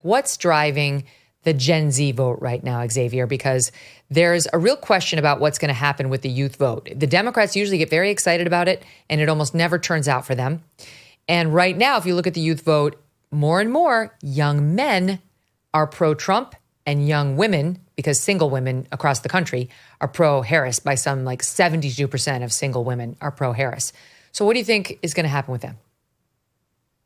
what's driving the Gen Z vote right now, Xavier? Because there's a real question about what's going to happen with the youth vote. The Democrats usually get very excited about it, and it almost never turns out for them. And right now, if you look at the youth vote, more and more young men are pro-Trump, and young women, because single women across the country are pro-Harris. By some, like 72% of single women are pro-Harris. So what do you think is going to happen with them?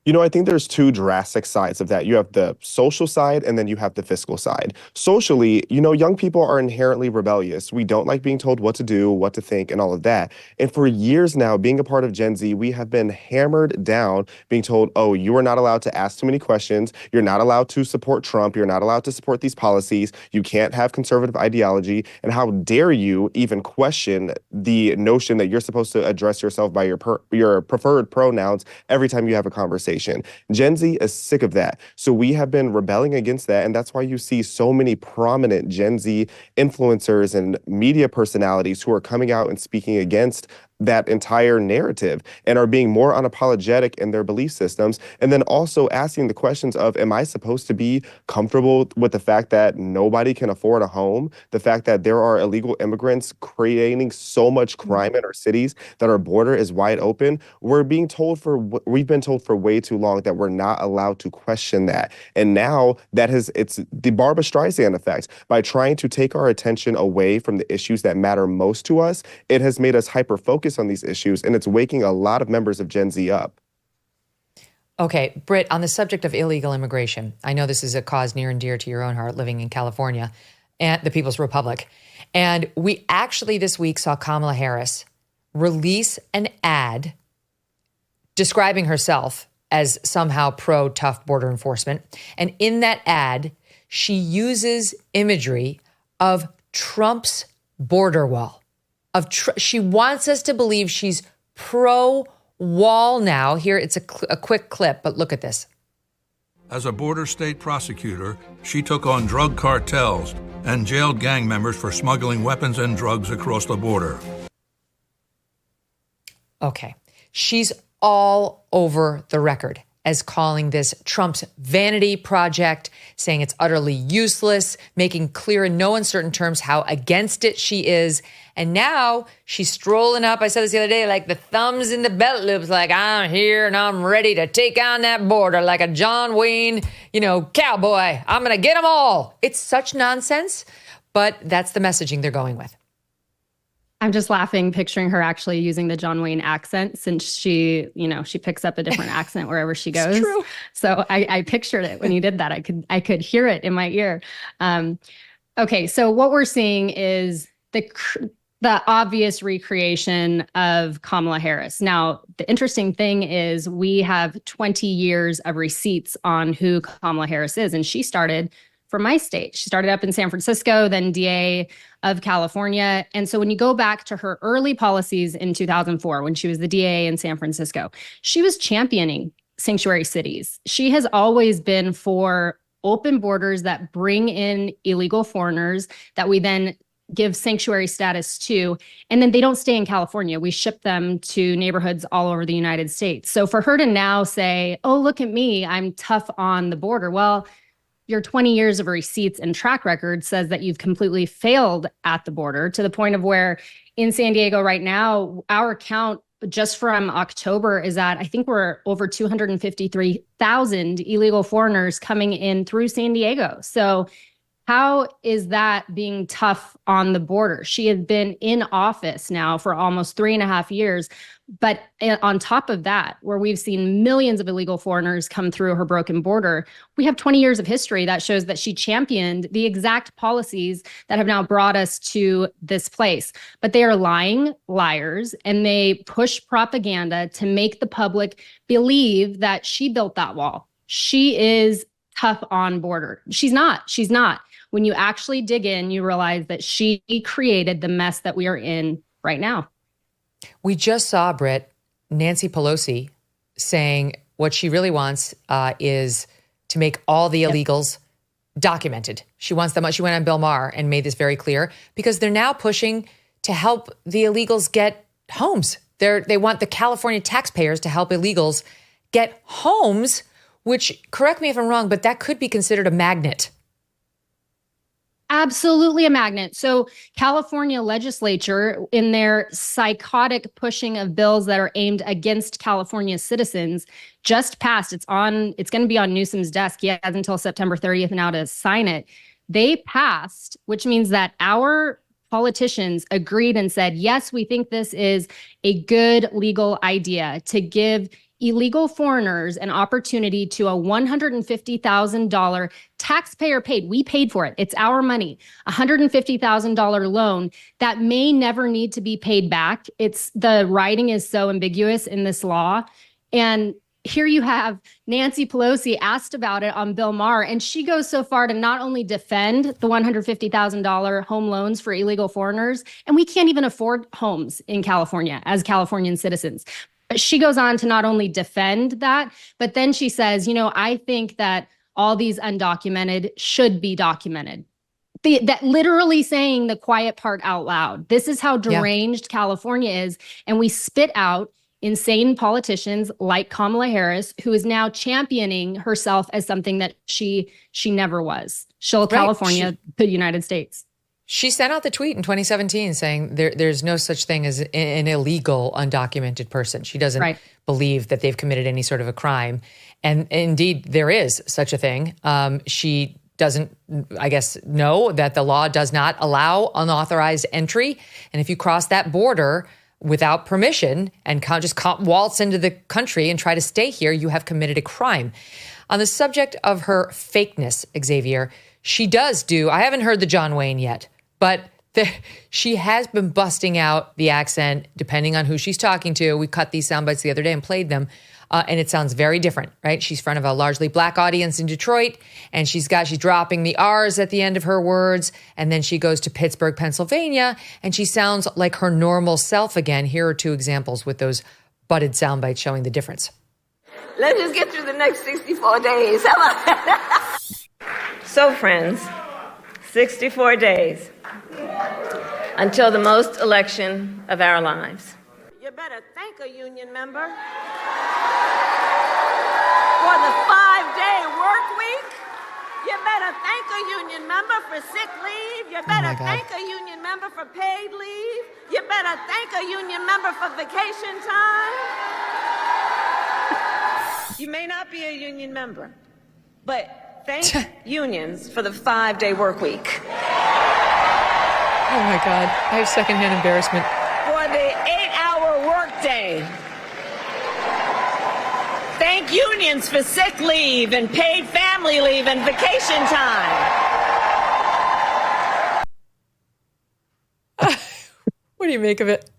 You know, I think there's two drastic sides of that. You have the social side and then you have the fiscal side. Socially, you know, young people are inherently rebellious. We don't like being told what to do, what to think, and all of that. And for years now, being a part of Gen Z, we have been hammered down, being told, oh, you are not allowed to ask too many questions. You're not allowed to support Trump. You're not allowed to support these policies. You can't have conservative ideology. And how dare you even question the notion that you're supposed to address yourself by your preferred pronouns every time you have a conversation. Gen Z is sick of that. So we have been rebelling against that. And that's why you see so many prominent Gen Z influencers and media personalities who are coming out and speaking against that entire narrative and are being more unapologetic in their belief systems. And then also asking the questions of, am I supposed to be comfortable with the fact that nobody can afford a home? The fact that there are illegal immigrants creating so much crime in our cities, that our border is wide open. We've been told for way too long that we're not allowed to question that. And now it's the Barbra Streisand effect. By trying to take our attention away from the issues that matter most to us, it has made us hyper-focused on these issues, and it's waking a lot of members of Gen Z up. Okay, Britt, on the subject of illegal immigration, I know this is a cause near and dear to your own heart, living in California and the People's Republic. And we actually this week saw Kamala Harris release an ad describing herself as somehow pro-tough border enforcement. And in that ad, she uses imagery of Trump's border wall. She wants us to believe she's pro-wall now. Here, it's a quick clip, but look at this. As a border state prosecutor, she took on drug cartels and jailed gang members for smuggling weapons and drugs across the border. Okay. She's all over the record as calling this Trump's vanity project, saying it's utterly useless, making clear in no uncertain terms how against it she is. And now she's strolling up, I said this the other day, like the thumbs in the belt loops, like I'm here and I'm ready to take on that border like a John Wayne, cowboy. I'm going to get them all. It's such nonsense, but that's the messaging they're going with. I'm just laughing, picturing her actually using the John Wayne accent, since she picks up a different accent wherever she goes. It's true. So I pictured it when you did that. I could hear it in my ear. Okay, so what we're seeing is the obvious recreation of Kamala Harris. Now, the interesting thing is we have 20 years of receipts on who Kamala Harris is, and she started from my state. She started up in San Francisco, then DA of California. And so when you go back to her early policies in 2004, when she was the DA in San Francisco, she was championing sanctuary cities. She has always been for open borders that bring in illegal foreigners that we then give sanctuary status to, and then they don't stay in California. We ship them to neighborhoods all over the United States. So for her to now say, oh, look at me, I'm tough on the border. Well, your 20 years of receipts and track record says that you've completely failed at the border, to the point of where in San Diego right now, our count just from October is that I think we're over 253,000 illegal foreigners coming in through San Diego. So how is that being tough on the border? She had been in office now for almost 3.5 years. But on top of that, where we've seen millions of illegal foreigners come through her broken border, we have 20 years of history that shows that she championed the exact policies that have now brought us to this place. But they are lying liars, and they push propaganda to make the public believe that she built that wall. She is tough on border. She's not. When you actually dig in, you realize that she created the mess that we are in right now. We just saw, Britt, Nancy Pelosi saying what she really wants is to make all the illegals documented. She wants them. She went on Bill Maher and made this very clear, because they're now pushing to help the illegals get homes. They want the California taxpayers to help illegals get homes which, correct me if I'm wrong, but that could be considered a magnet. Absolutely a magnet. So California legislature, in their psychotic pushing of bills that are aimed against California citizens, just passed. It's going to be on Newsom's desk. He has until September 30th now to sign it. They passed, which means that our politicians agreed and said, yes, we think this is a good legal idea to give illegal foreigners an opportunity to a $150,000 taxpayer paid. We paid for it. It's our money. $150,000 loan that may never need to be paid back. The writing is so ambiguous in this law. And here you have Nancy Pelosi asked about it on Bill Maher, and she goes so far to not only defend the $150,000 home loans for illegal foreigners, and we can't even afford homes in California as Californian citizens. She goes on to not only defend that, but then she says, I think that all these undocumented should be documented. That literally saying the quiet part out loud. This is how deranged California is. And we spit out insane politicians like Kamala Harris, who is now championing herself as something that she never was. She'll California, the United States. She sent out the tweet in 2017 saying there's no such thing as an illegal undocumented person. She doesn't believe that they've committed any sort of a crime. And indeed, there is such a thing. She doesn't, I guess, know that the law does not allow unauthorized entry. And if you cross that border without permission and just waltz into the country and try to stay here, you have committed a crime. On the subject of her fakeness, Xavier, she does I haven't heard the John Wayne yet, but she has been busting out the accent depending on who she's talking to. We cut these sound bites the other day and played them, and it sounds very different, right? She's in front of a largely Black audience in Detroit, and she's dropping the R's at the end of her words, and then she goes to Pittsburgh, Pennsylvania, and she sounds like her normal self again. Here are two examples with those butted sound bites showing the difference. Let's just get through the next 64 days. So, friends, 64 days until the most election of our lives. You better thank a union member for the 5-day work week. You better thank a union member for sick leave. You better thank a union member for paid leave. You better thank a union member for vacation time. You may not be a union member, but thank unions for the 5-day work week. Oh my God, I have secondhand embarrassment. For the 8-hour workday. Thank unions for sick leave and paid family leave and vacation time. What do you make of it?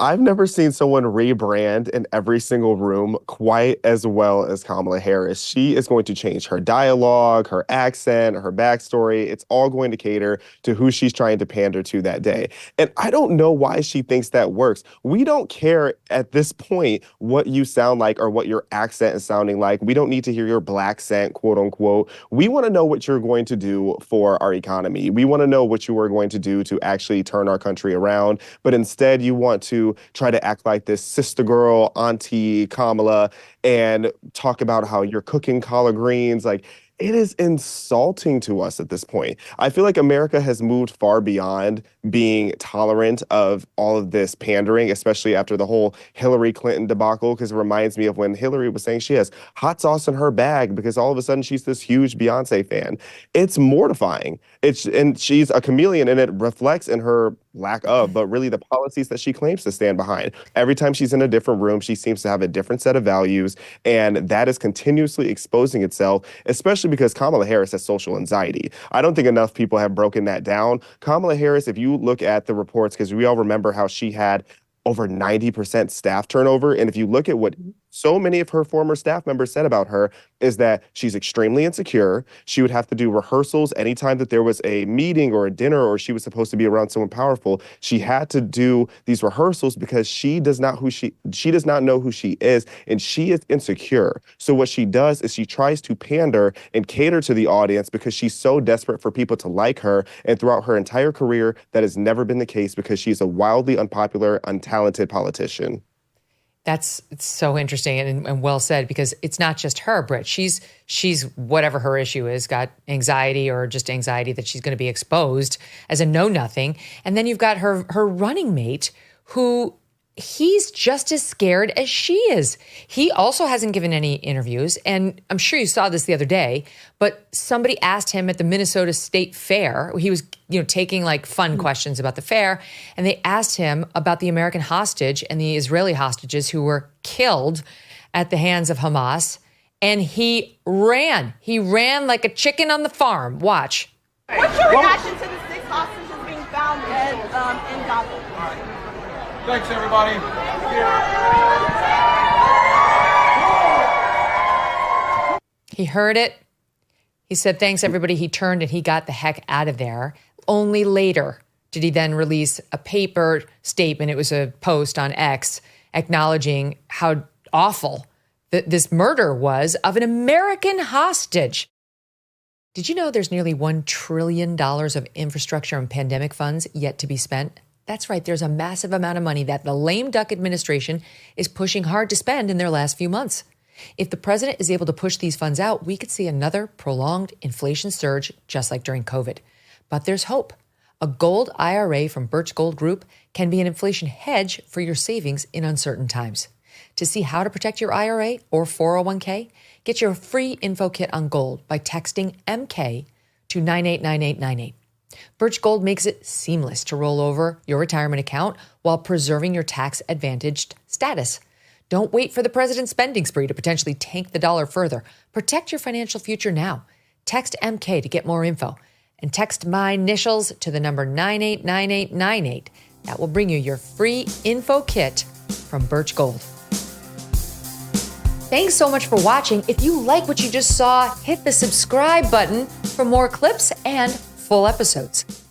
I've never seen someone rebrand in every single room quite as well as Kamala Harris. She is going to change her dialogue, her accent, her backstory. It's all going to cater to who she's trying to pander to that day. And I don't know why she thinks that works. We don't care at this point what you sound like or what your accent is sounding like. We don't need to hear your black accent, quote unquote. We want to know what you're going to do for our economy. We want to know what you are going to do to actually turn our country around. But instead, you want to try to act like this sister girl, Auntie Kamala, and talk about how you're cooking collard greens. Like, it is insulting to us at this point. I feel like America has moved far beyond being tolerant of all of this pandering, especially after the whole Hillary Clinton debacle, because it reminds me of when Hillary was saying she has hot sauce in her bag because all of a sudden she's this huge Beyonce fan. It's mortifying. And she's a chameleon, and it reflects in her lack of, but really the policies that she claims to stand behind. Every time she's in a different room, she seems to have a different set of values, and that is continuously exposing itself, especially because Kamala Harris has social anxiety. I don't think enough people have broken that down. Kamala Harris, if you look at the reports, because we all remember how she had over 90% staff turnover, and if you look at what so many of her former staff members said about her, is that she's extremely insecure. She would have to do rehearsals anytime that there was a meeting or a dinner or she was supposed to be around someone powerful. She had to do these rehearsals because she does not know who she is, and she is insecure. So what she does is she tries to pander and cater to the audience because she's so desperate for people to like her. And throughout her entire career, that has never been the case because she's a wildly unpopular, untalented politician. It's so interesting and well said, because it's not just her, Britt. She's whatever her issue is, got anxiety or just anxiety that she's going to be exposed as a know-nothing. And then you've got her running mate, who he's just as scared as she is. He also hasn't given any interviews. And I'm sure you saw this the other day, but somebody asked him at the Minnesota State Fair. He was, taking like fun questions about the fair. And they asked him about the American hostage and the Israeli hostages who were killed at the hands of Hamas. And he ran. He ran like a chicken on the farm. Watch. What's your reaction to the 6 hostages being found in Gaza? Thanks, everybody. He heard it. He said, thanks, everybody. He turned and he got the heck out of there. Only later did he then release a paper statement. It was a post on X acknowledging how awful this murder was of an American hostage. Did you know there's nearly $1 trillion of infrastructure and pandemic funds yet to be spent? That's right. There's a massive amount of money that the lame duck administration is pushing hard to spend in their last few months. If the president is able to push these funds out, we could see another prolonged inflation surge, just like during COVID. But there's hope. A gold IRA from Birch Gold Group can be an inflation hedge for your savings in uncertain times. To see how to protect your IRA or 401k, get your free info kit on gold by texting MK to 989898. Birch Gold makes it seamless to roll over your retirement account while preserving your tax-advantaged status. Don't wait for the president's spending spree to potentially tank the dollar further. Protect your financial future now. Text MK to get more info. And text my initials to the number 989898. That will bring you your free info kit from Birch Gold. Thanks so much for watching. If you like what you just saw, hit the subscribe button for more clips and full episodes.